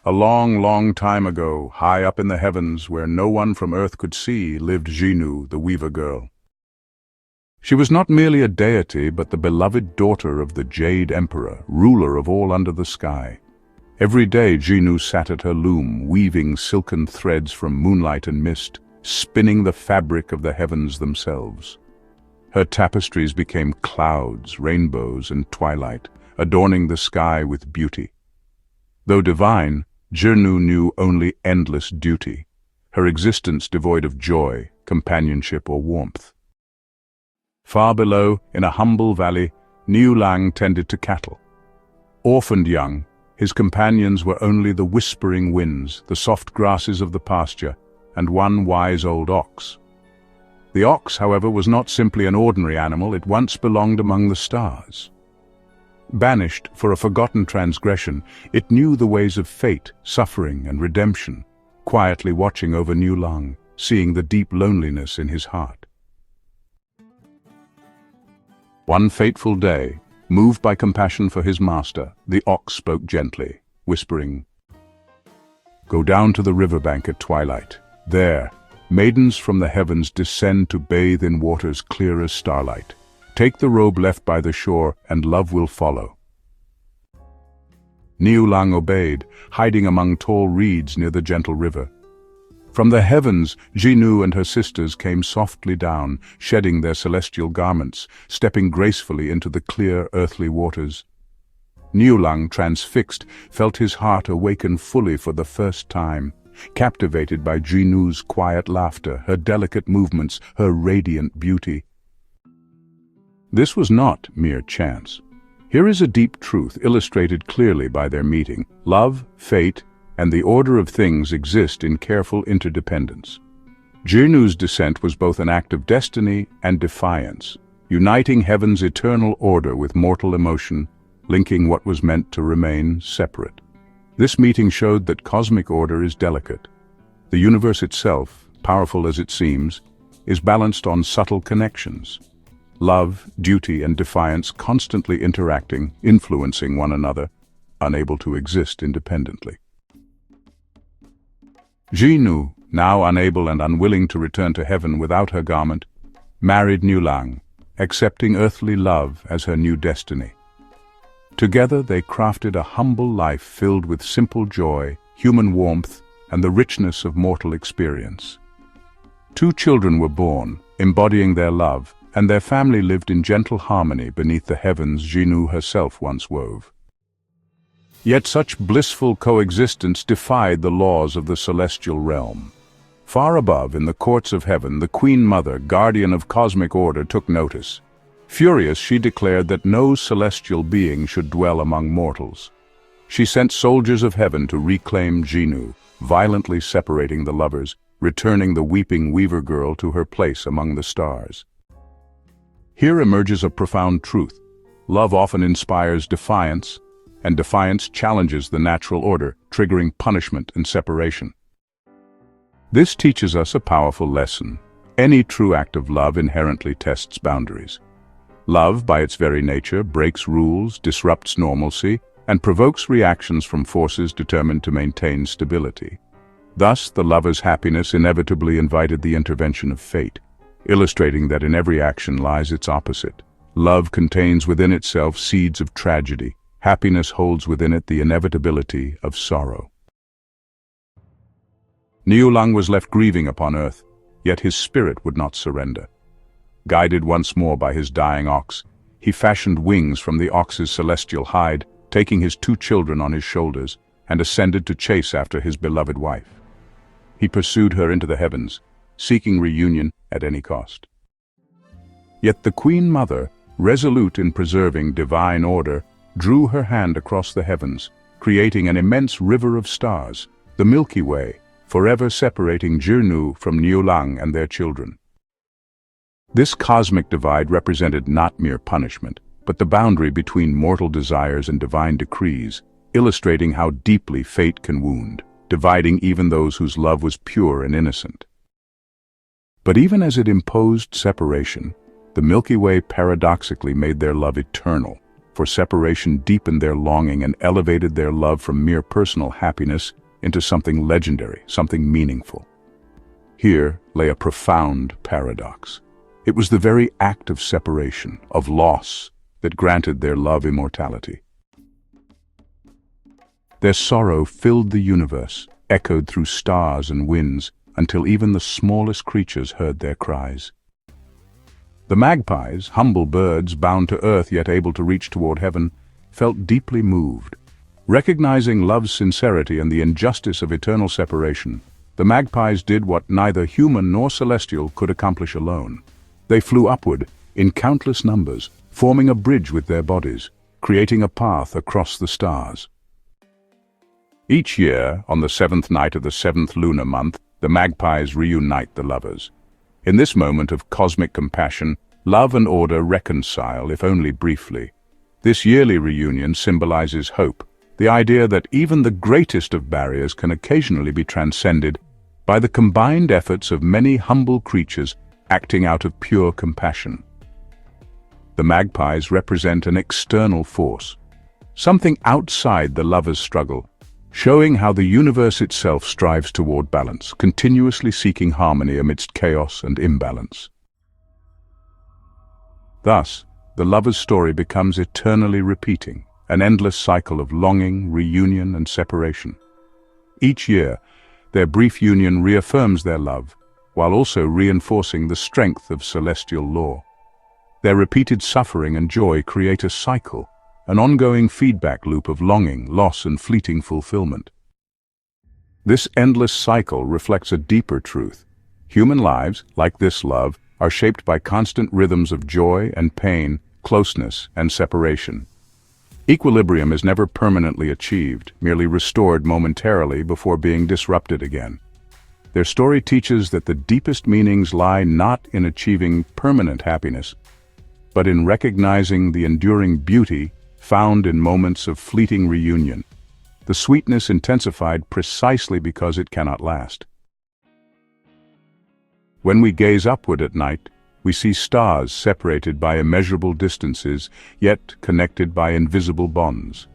A long, long time ago, high up in the heavens, where no one from earth could see, lived Zhinü, the weaver girl. She was not merely a deity, but the beloved daughter of the Jade Emperor, ruler of all under the sky. Every day Zhinü sat at her loom, weaving silken threads from moonlight and mist, spinning the fabric of the heavens themselves. Her tapestries became clouds, rainbows, and twilight, adorning the sky with beauty. Though divine, Zhinü knew only endless duty, her existence devoid of joy, companionship, or warmth. Far below, in a humble valley, Niulang tended to cattle. Orphaned young, his companions were only the whispering winds, the soft grasses of the pasture, and one wise old ox. The ox, however, was not simply an ordinary animal, it once belonged among the stars. Banished for a forgotten transgression, it knew the ways of fate, suffering, and redemption, quietly watching over Niulang, seeing the deep loneliness in his heart. One fateful day, moved by compassion for his master, the ox spoke gently, whispering, "Go down to the riverbank at twilight. There, maidens from the heavens descend to bathe in waters clear as starlight. Take the robe left by the shore, and love will follow." Niulang obeyed, hiding among tall reeds near the gentle river. From the heavens, Zhinü and her sisters came softly down, shedding their celestial garments, stepping gracefully into the clear earthly waters. Niulang, transfixed, felt his heart awaken fully for the first time, captivated by Zhinü's quiet laughter, her delicate movements, her radiant beauty. This was not mere chance. Here is a deep truth illustrated clearly by their meeting. Love, fate, and the order of things exist in careful interdependence. Zhinü's descent was both an act of destiny and defiance, uniting heaven's eternal order with mortal emotion, linking what was meant to remain separate. This meeting showed that cosmic order is delicate. The universe itself, powerful as it seems, is balanced on subtle connections. Love, duty, and defiance constantly interacting, influencing one another, unable to exist independently. Zhinü, now unable and unwilling to return to heaven without her garment, married Niulang, accepting earthly love as her new destiny. Together they crafted a humble life filled with simple joy, human warmth, and the richness of mortal experience. 2 children were born, embodying their love, and their family lived in gentle harmony beneath the heavens Zhinü herself once wove. Yet such blissful coexistence defied the laws of the celestial realm. Far above, in the courts of heaven, the Queen Mother, guardian of cosmic order, took notice. Furious, she declared that no celestial being should dwell among mortals. She sent soldiers of heaven to reclaim Zhinü, violently separating the lovers, returning the weeping weaver girl to her place among the stars. Here emerges a profound truth. Love often inspires defiance, and defiance challenges the natural order, triggering punishment and separation. This teaches us a powerful lesson. Any true act of love inherently tests boundaries. Love, by its very nature, breaks rules, disrupts normalcy, and provokes reactions from forces determined to maintain stability. Thus, the lover's happiness inevitably invited the intervention of fate, illustrating that in every action lies its opposite. Love contains within itself seeds of tragedy. Happiness holds within it the inevitability of sorrow. Niulang was left grieving upon earth, yet his spirit would not surrender. Guided once more by his dying ox, he fashioned wings from the ox's celestial hide, taking his 2 children on his shoulders, and ascended to chase after his beloved wife. He pursued her into the heavens, seeking reunion at any cost. Yet the Queen Mother, resolute in preserving divine order, drew her hand across the heavens, creating an immense river of stars, the Milky Way, forever separating Zhinü from Niulang and their children. This cosmic divide represented not mere punishment, but the boundary between mortal desires and divine decrees, illustrating how deeply fate can wound, dividing even those whose love was pure and innocent. But even as it imposed separation, the Milky Way paradoxically made their love eternal, for separation deepened their longing and elevated their love from mere personal happiness into something legendary, something meaningful. Here lay a profound paradox. It was the very act of separation, of loss, that granted their love immortality. Their sorrow filled the universe, echoed through stars and winds, until even the smallest creatures heard their cries. The magpies, humble birds bound to earth yet able to reach toward heaven, felt deeply moved. Recognizing love's sincerity and the injustice of eternal separation, the magpies did what neither human nor celestial could accomplish alone. They flew upward in countless numbers, forming a bridge with their bodies, creating a path across the stars. Each year, on the 7th night of the 7th lunar month, the magpies reunite the lovers. In this moment of cosmic compassion, love and order reconcile, if only briefly. This yearly reunion symbolizes hope, the idea that even the greatest of barriers can occasionally be transcended by the combined efforts of many humble creatures acting out of pure compassion. The magpies represent an external force, something outside the lovers' struggle, showing how the universe itself strives toward balance, continuously seeking harmony amidst chaos and imbalance. Thus, the lover's story becomes eternally repeating, an endless cycle of longing, reunion, and separation. Each year, their brief union reaffirms their love, while also reinforcing the strength of celestial law. Their repeated suffering and joy create a cycle, an ongoing feedback loop of longing, loss, and fleeting fulfillment. This endless cycle reflects a deeper truth. Human lives, like this love, are shaped by constant rhythms of joy and pain, closeness and separation. Equilibrium is never permanently achieved, merely restored momentarily before being disrupted again. Their story teaches that the deepest meanings lie not in achieving permanent happiness, but in recognizing the enduring beauty found in moments of fleeting reunion, the sweetness intensified precisely because it cannot last. When we gaze upward at night, we see stars separated by immeasurable distances, yet connected by invisible bonds.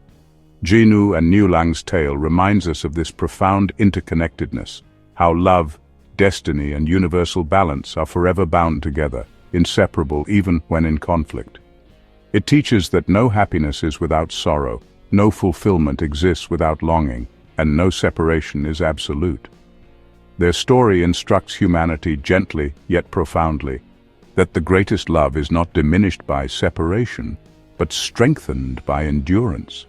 Zhinü and Niulang's tale reminds us of this profound interconnectedness, how love, destiny, and universal balance are forever bound together, inseparable even when in conflict. It teaches that no happiness is without sorrow, no fulfillment exists without longing, and no separation is absolute. Their story instructs humanity gently yet profoundly that the greatest love is not diminished by separation, but strengthened by endurance.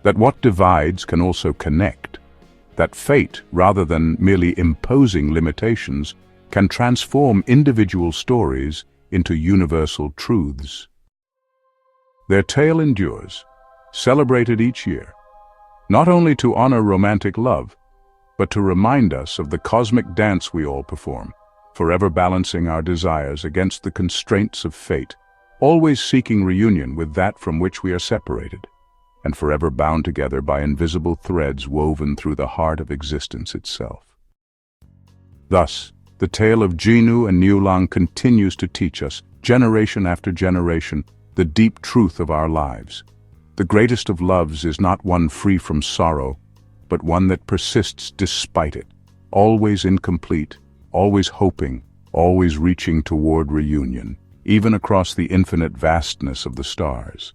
That what divides can also connect. That fate, rather than merely imposing limitations, can transform individual stories into universal truths. Their tale endures, celebrated each year, not only to honor romantic love, but to remind us of the cosmic dance we all perform, forever balancing our desires against the constraints of fate, always seeking reunion with that from which we are separated, and forever bound together by invisible threads woven through the heart of existence itself. Thus, the tale of Zhinü and Niulang continues to teach us, generation after generation, the deep truth of our lives. The greatest of loves is not one free from sorrow, but one that persists despite it, always incomplete, always hoping, always reaching toward reunion, even across the infinite vastness of the stars.